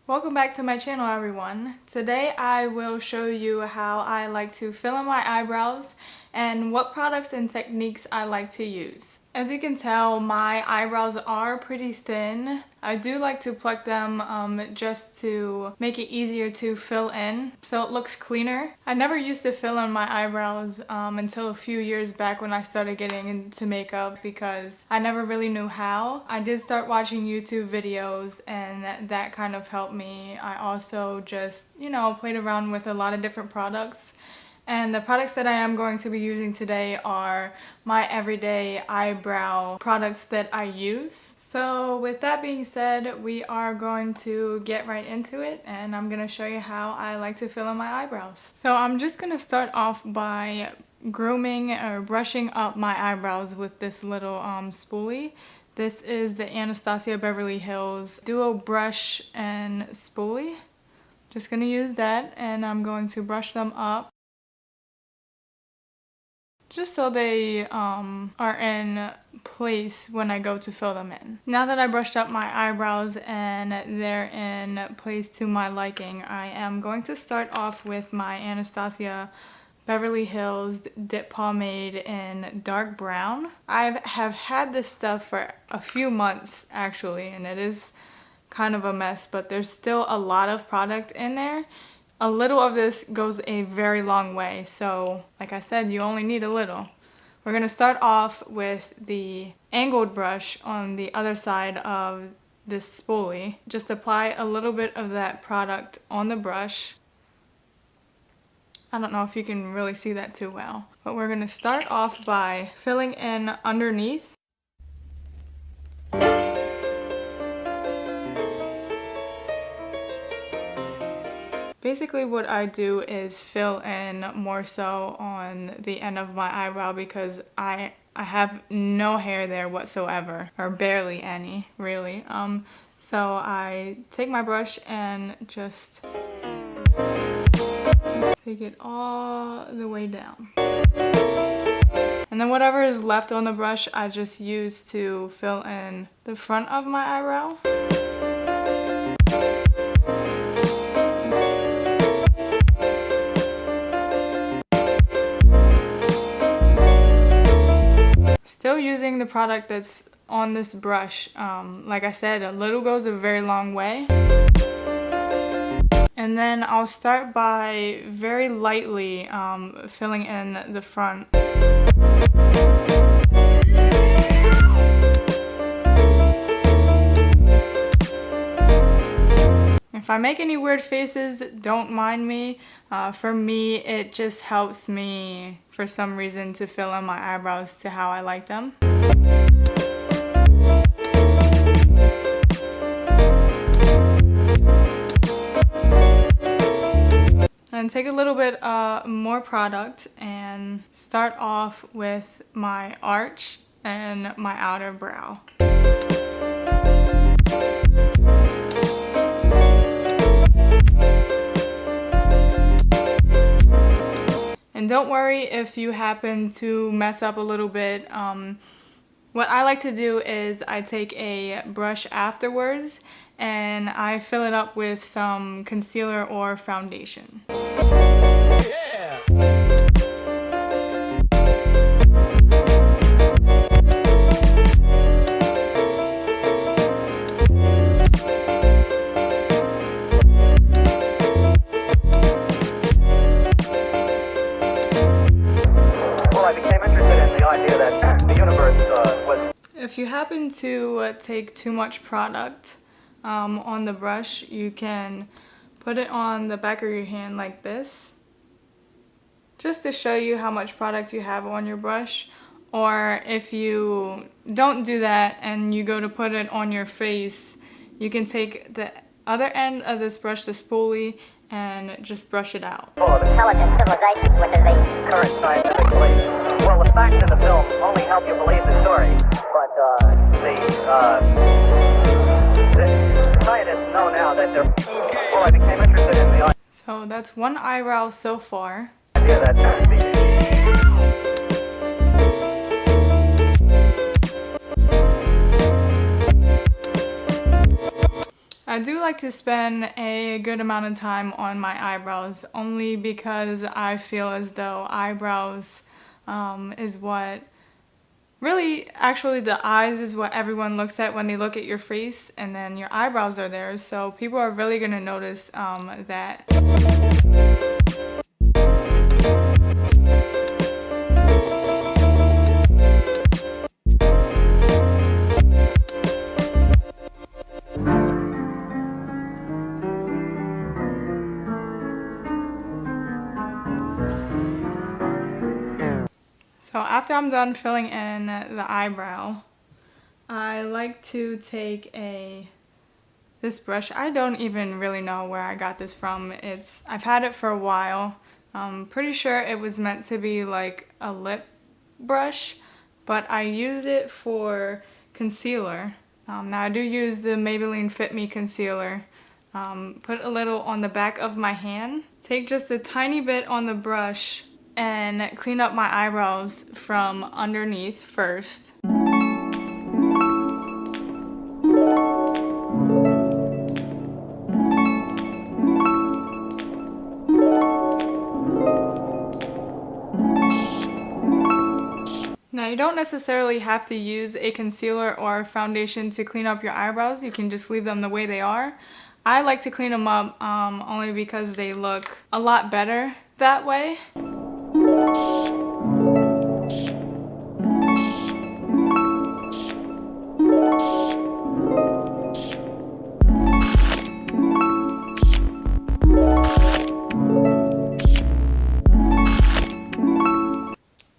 Welcome back to my channel, everyone. Today I will show you how I like to fill in my eyebrows and what products and techniques I like to use. As you can tell, my eyebrows are pretty thin. I do like to pluck them just to make it easier to fill in so it looks cleaner. I never used to fill in my eyebrows until a few years back when I started getting into makeup because I never really knew how. I did start watching YouTube videos and that kind of helped me. I also just, played around with a lot of different products. And the products that I am going to be using today are my everyday eyebrow products that I use. So with that being said, we are going to get right into it and I'm going to show you how I like to fill in my eyebrows. So I'm just going to start off by grooming or brushing up my eyebrows with this little spoolie. This is the Anastasia Beverly Hills Duo Brush and Spoolie. Just going to use that and I'm going to brush them up, just so they are in place when I go to fill them in. Now that I brushed up my eyebrows and they're in place to my liking, I am going to start off with my Anastasia Beverly Hills Dip Pomade in dark brown. I have had this stuff for a few months actually, and it is kind of a mess, but there's still a lot of product in there. A little of this goes a very long way, so like I said, you only need a little. We're going to start off with the angled brush on the other side of this spoolie. Just apply a little bit of that product on the brush. I don't know if you can really see that too well, but we're going to start off by filling in underneath. Basically what I do is fill in more so on the end of my eyebrow because I have no hair there whatsoever, or barely any, really. So I take my brush and just take it all the way down. And then whatever is left on the brush, I just use to fill in the front of my eyebrow. Still using the product that's on this brush. Like I said, a little goes a very long way. And then I'll start by very lightly filling in the front. If I make any weird faces, don't mind me. For me, it just helps me, for some reason, to fill in my eyebrows to how I like them. And take a little bit more product and start off with my arch and my outer brow. And don't worry if you happen to mess up a little bit. What I like to do is I take a brush afterwards and I fill it up with some concealer or foundation. Yeah. If you happen to take too much product on the brush, you can put it on the back of your hand like this, just to show you how much product you have on your brush. Or if you don't do that and you go to put it on your face, you can take the other end of this brush, the spoolie, and just brush it out. Full of intelligent civilization, which is the current scientific belief. Well, the facts in the film only help you believe the story, but the scientists know now that they're... Well, I became interested in the... So that's one eyebrow so far. idea that I do like to spend a good amount of time on my eyebrows only because I feel as though eyebrows is what really, actually the eyes is what everyone looks at when they look at your face, and then your eyebrows are there, so people are really going to notice that. So after I'm done filling in the eyebrow, I like to take this brush. I don't even really know where I got this from. I've had it for a while. I'm pretty sure it was meant to be like a lip brush, but I used it for concealer. Now I do use the Maybeline Fit Me Concealer. Put a little on the back of my hand. Take just a tiny bit on the brush and clean up my eyebrows from underneath first. Now you don't necessarily have to use a concealer or foundation to clean up your eyebrows. You can just leave them the way they are. I like to clean them up only because they look a lot better that way.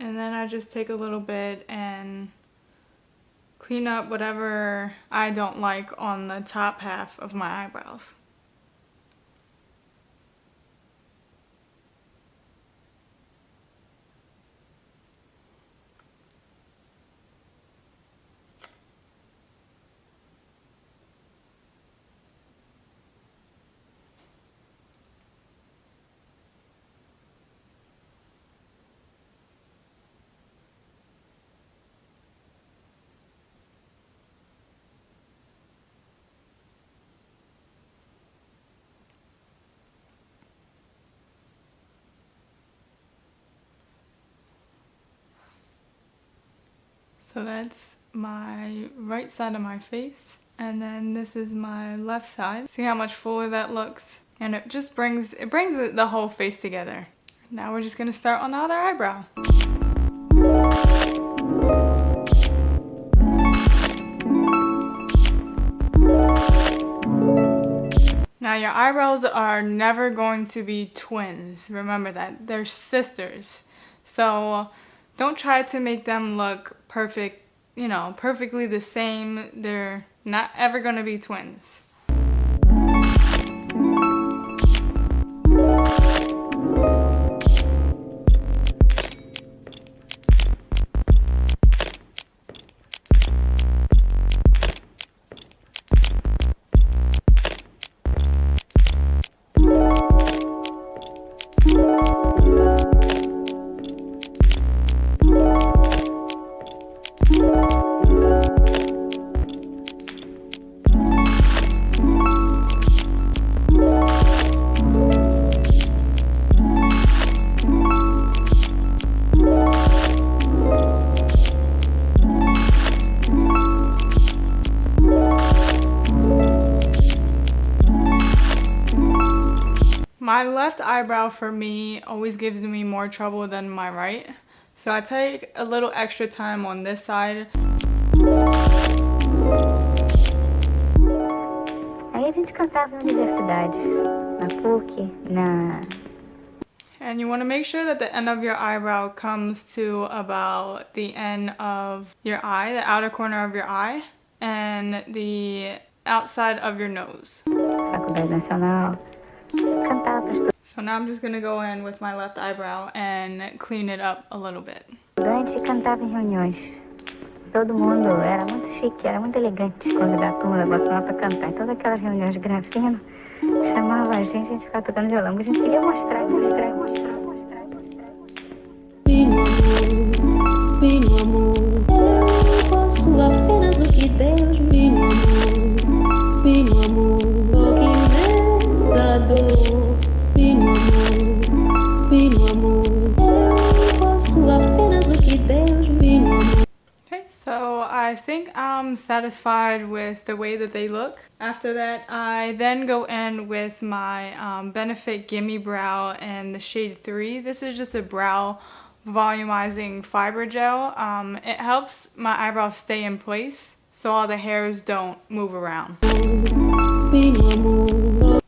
And then I just take a little bit and clean up whatever I don't like on the top half of my eyebrows. So that's my right side of my face, and then this is my left side. See how much fuller that looks? And it just brings the whole face together. Now we're just gonna start on the other eyebrow. Now your eyebrows are never going to be twins. Remember that. They're sisters. So don't try to make them look perfect, perfectly the same. They're not ever going to be twins. My left eyebrow for me always gives me more trouble than my right. So I take a little extra time on this side. Aí a gente cantava na universidade, na PUC, And you want to make sure that the end of your eyebrow comes to about the end of your eye, the outer corner of your eye, and the outside of your nose. Faculdade Nacional, cantava para So now I'm just going to go in with my left eyebrow and clean it up a little bit. estudante e cantava em reuniões. Todo mundo era muito chique, era muito elegante convidar a turma da Bossa Nova para cantar. Em todas aquelas reuniões de grafeno, chamava a gente ficava tocando violão, porque a gente queria mostrar. Meu amor, eu posso apenas o que Deus, meu amor, think I'm satisfied with the way that they look. After that, I then go in with my Benefit Gimme Brow and the shade 3. This is just a brow volumizing fiber gel. It helps my eyebrows stay in place so all the hairs don't move around.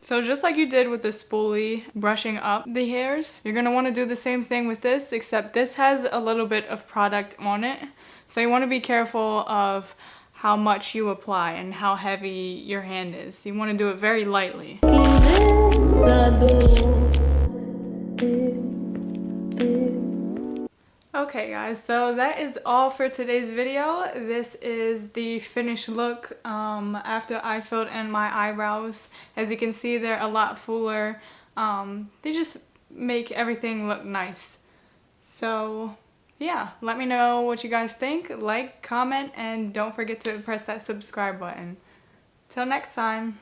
So just like you did with the spoolie brushing up the hairs, you're going to want to do the same thing with this, except this has a little bit of product on it. So you want to be careful of how much you apply and how heavy your hand is. You want to do it very lightly. Okay guys, so that is all for today's video. This is the finished look after I filled in my eyebrows. As you can see, they're a lot fuller. They just make everything look nice. So yeah, let me know what you guys think. Like, comment, and don't forget to press that subscribe button. Till next time.